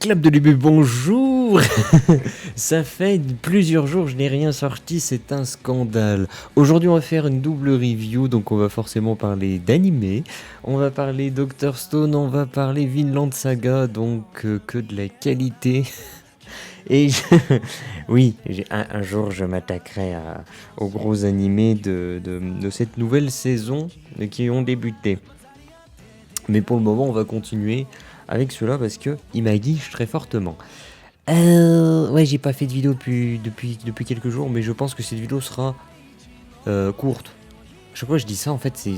Clap de début, bonjour. Ça fait plusieurs jours que je n'ai rien sorti, c'est un scandale. Aujourd'hui on va faire une double review, donc on va forcément parler d'animé, on va parler Dr Stone, on va parler Vinland Saga, donc que de la qualité. Et oui, un jour je m'attaquerai aux gros animés de cette nouvelle saison qui ont débuté. Mais pour le moment on va continuer avec cela parce que il m'aguiche très fortement. Ouais, j'ai pas fait de vidéo depuis quelques jours, mais je pense que cette vidéo sera courte. Chaque fois que je dis ça, en fait, c'est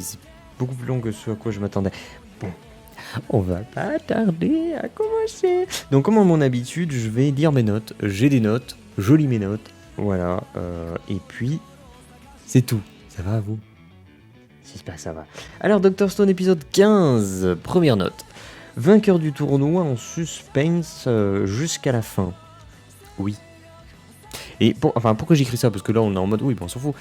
beaucoup plus long que ce à quoi je m'attendais. Bon, on va pas tarder à commencer. Donc, comme à mon habitude, je vais lire mes notes. J'ai des notes, je lis mes notes. Voilà, et puis, c'est tout. Ça va à vous? J'espère que ça va. Alors, Dr Stone épisode 15, première note. Vainqueur du tournoi en suspense jusqu'à la fin. Oui. Et pourquoi j'écris ça? Parce que là on est en mode oui, bon, on s'en fout.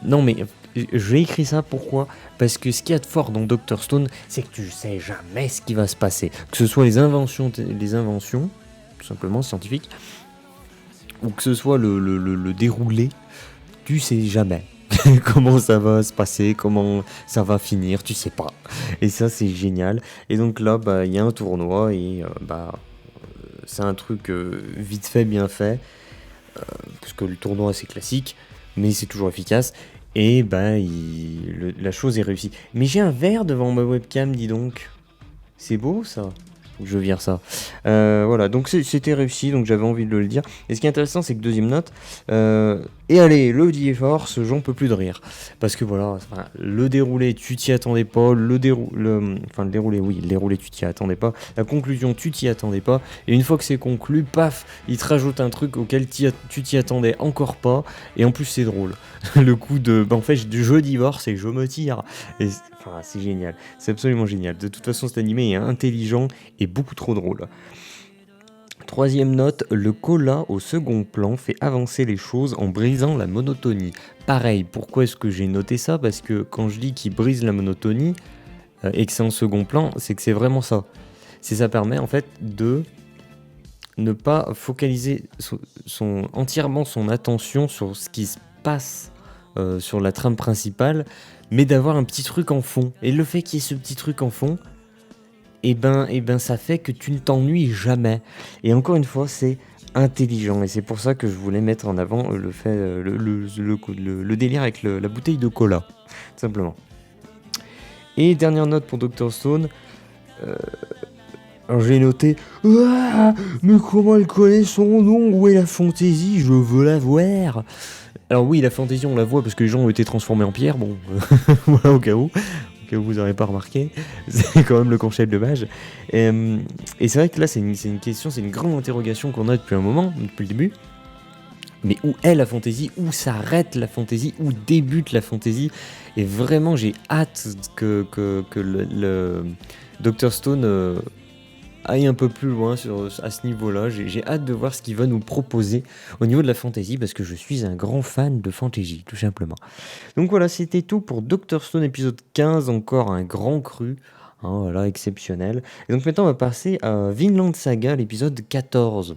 Non mais j'ai écrit ça pourquoi? Parce que ce qu'il y a de fort dans Dr Stone, c'est que tu sais jamais ce qui va se passer. Que ce soit les inventions, tout simplement scientifiques, ou que ce soit le déroulé, tu sais jamais. Comment ça va se passer, comment ça va finir, tu sais pas. Et ça c'est génial. Et donc là, il y a un tournoi et c'est un truc vite fait, bien fait, parce que le tournoi c'est classique, mais c'est toujours efficace. Et la chose est réussie. Mais j'ai un verre devant ma webcam, dis donc. C'est beau ça. Je vire ça. Voilà, donc c'était réussi, donc j'avais envie de le dire. Et ce qui est intéressant, c'est que deuxième note, et allez, le DiForce, j'en peux plus de rire. Parce que voilà, le déroulé, tu t'y attendais pas. Le déroulé, tu t'y attendais pas. La conclusion, tu t'y attendais pas. Et une fois que c'est conclu, paf, il te rajoute un truc auquel tu t'y attendais encore pas. Et en plus, c'est drôle. Le coup de, en fait, je divorce et je me tire. Et c'est génial, c'est absolument génial. De toute façon, cet animé est intelligent et beaucoup trop drôle. Troisième note, le cola au second plan fait avancer les choses en brisant la monotonie. Pareil, pourquoi est-ce que j'ai noté ça? Parce que quand je dis qu'il brise la monotonie et que c'est en second plan, c'est que c'est vraiment ça. Ça permet en fait de ne pas focaliser entièrement son attention sur ce qui se passe sur la trame principale, mais d'avoir un petit truc en fond. Et le fait qu'il y ait ce petit truc en fond, ça fait que tu ne t'ennuies jamais. Et encore une fois, c'est intelligent. Et c'est pour ça que je voulais mettre en avant le délire avec la bouteille de cola, tout simplement. Et dernière note pour Dr Stone. Alors j'ai noté mais comment elle connaît son nom? Où est la fantaisie? Je veux la voir. Alors oui, la fantaisie, on la voit parce que les gens ont été transformés en pierre, bon, voilà, au cas où vous n'aurez pas remarqué, c'est quand même le concept de base. Et c'est vrai que là, c'est une question, c'est une grande interrogation qu'on a depuis un moment, depuis le début. Mais où est la fantaisie? Où s'arrête la fantaisie? Où débute la fantaisie? Et vraiment, j'ai hâte que le Dr Stone aille un peu plus loin à ce niveau-là. J'ai hâte de voir ce qu'il va nous proposer au niveau de la fantasy, parce que je suis un grand fan de fantasy, tout simplement. Donc voilà, c'était tout pour Dr Stone épisode 15, encore un grand cru, voilà, exceptionnel. Et donc maintenant on va passer à Vinland Saga, l'épisode 14.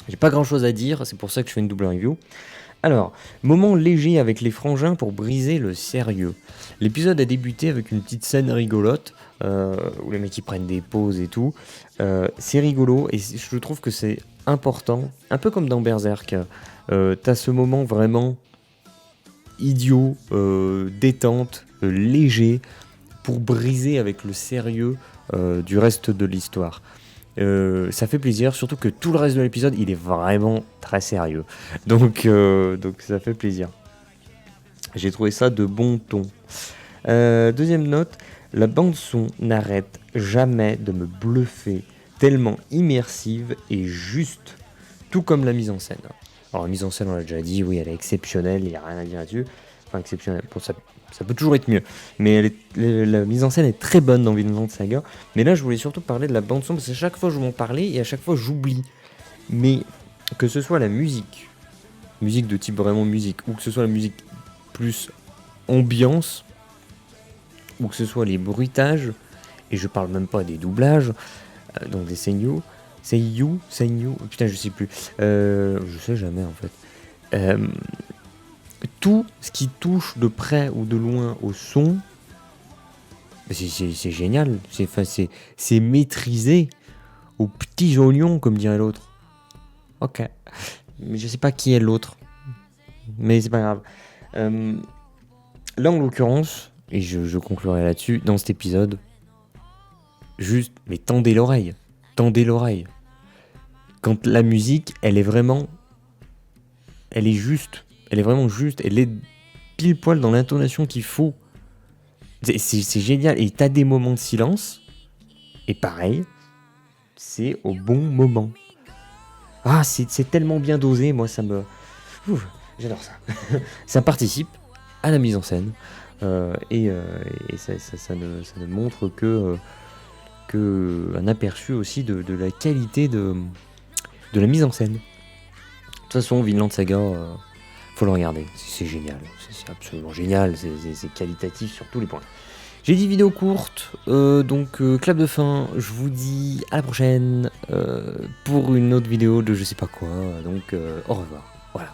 J'ai pas grand-chose à dire, c'est pour ça que je fais une double review. Alors, moment léger avec les frangins pour briser le sérieux. L'épisode a débuté avec une petite scène rigolote, où les mecs ils prennent des pauses et tout. C'est rigolo et je trouve que c'est important, un peu comme dans Berserk. T'as ce moment vraiment idiot, détente, léger, pour briser avec le sérieux du reste de l'histoire. Ça fait plaisir, surtout que tout le reste de l'épisode il est vraiment très sérieux, donc ça fait plaisir. J'ai trouvé ça de bon ton. Deuxième note, la bande son n'arrête jamais de me bluffer, tellement immersive et juste, tout comme la mise en scène. Alors la mise en scène, on l'a déjà dit, oui, elle est exceptionnelle, il n'y a rien à dire là-dessus. Enfin, exceptionnelle, bon, ça peut toujours être mieux. Mais la mise en scène est très bonne dans Vinland Saga. Mais là, je voulais surtout parler de la bande-son, parce que à chaque fois, je vais en parler, et à chaque fois, j'oublie. Mais que ce soit la musique de type vraiment musique, ou que ce soit la musique plus ambiance, ou que ce soit les bruitages, et je parle même pas des doublages, donc des seiyuu, Say You, putain je sais plus. Je sais jamais en fait. Euh, Tout ce qui touche de près ou de loin au son, c'est génial. C'est maîtrisé aux petits oignons, comme dirait l'autre. Ok. Mais je sais pas qui est l'autre. Mais c'est pas grave. Euh, Là, en l'occurrence, et je conclurai là-dessus, dans cet épisode, juste, mais tendez l'oreille. Tendez l'oreille. Quand la musique, elle est vraiment... Elle est juste. Elle est vraiment juste. Elle est pile poil dans l'intonation qu'il faut. C'est génial. Et t'as des moments de silence. Et pareil, c'est au bon moment. Ah, c'est tellement bien dosé. Moi, ça me... Ouh, j'adore ça. Ça participe à la mise en scène. Et ça ne montre que un aperçu aussi de la qualité de la mise en scène. De toute façon, Vinland Saga, faut le regarder. C'est génial. C'est absolument génial. C'est qualitatif sur tous les points. J'ai dit vidéo courte, donc clap de fin. Je vous dis à la prochaine pour une autre vidéo de je sais pas quoi. Donc au revoir. Voilà.